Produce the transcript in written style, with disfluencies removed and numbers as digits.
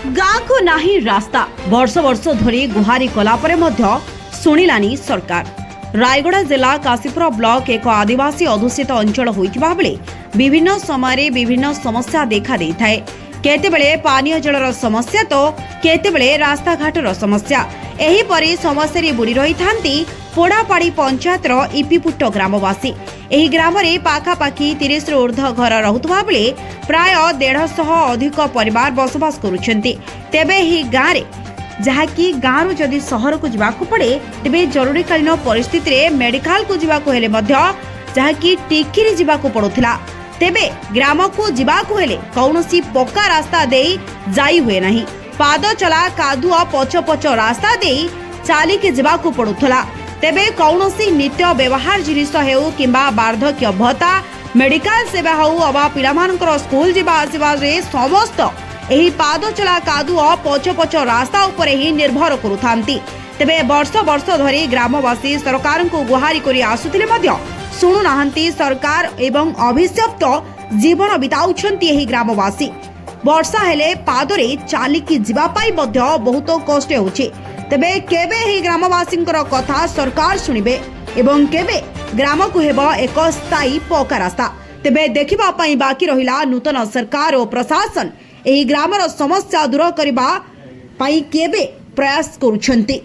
गाँ को नाही रास्ता वर्ष वर्ष धरी गुहारी कला परे मध्य शुणिलानी सरकार। रायगड़ा जिला काशीपुर ब्लॉक एक आदिवासी अधुषित अंचल होइथिबा बेले विभिन्न समय विभिन्न समस्या देखा देई थाए। केतेबेले पानीय जलर समस्या तो केतेबेले रास्ता घाटर समस्या। एही परि समस्या बुड़ी रही थांती पोड़ापाड़ी पंचायतर इपिपुट ग्रामवासी। एही ग्राम रे पाखापाखी 30 रु ऊर्ध्व घर रहुतबा बेले प्राय 150 अधिक परिवार बसवास करुछंती। तेबे एही गाँ रे जहाँकि गाँव जदि सहर को जावाक पड़े तेबे जरूरीकालीन परिस्थिति रे मेडिकल को जावाक हेले मध्य जहाँकि टिकिरी जावाक पड़ुथिला। तेबे ग्राम को जावाक हेले कौनसी पक्का रास्ता देई जाई हुए नाही। पाद चला कादुआ पछ पछ रास्ता देई चालिके जावाक पड़ुथिला। तेबे कौनसी नित्य व्यवहार जिनिस हेउ किंबा वार्धक्य भत्ता मेडिकल सेवा हेउ अबा पिलामानकर स्कूल जिबा आसिबा रे समस्त एही पाद चला कादुआ पछ पछ रास्ता उपरे ही निर्भर करुथांती। तेबे वर्ष वर्ष धरी ग्रामवासी सरकार को गुहारी करी आसुथिले मध्य सुनु नाहंती सरकार एवं अभिशप्त जीवन बिताउछंती एही ग्रामवासी। वर्षा हेले पादरे चालिकी जिबा पाई मध्य बहुत कष्ट होउछि। तेबे केबे एही ग्रामवासींकर कथा सरकार सुनिबे एवं केबे ग्राम को हेबो एक स्थायी पक्का रास्ता। तेबे देखिबा पाई बाकी रहिला नूतन सरकार और प्रशासन एही ग्रामर समस्या दूर करिबा पाई केबे प्रयास करुछंती।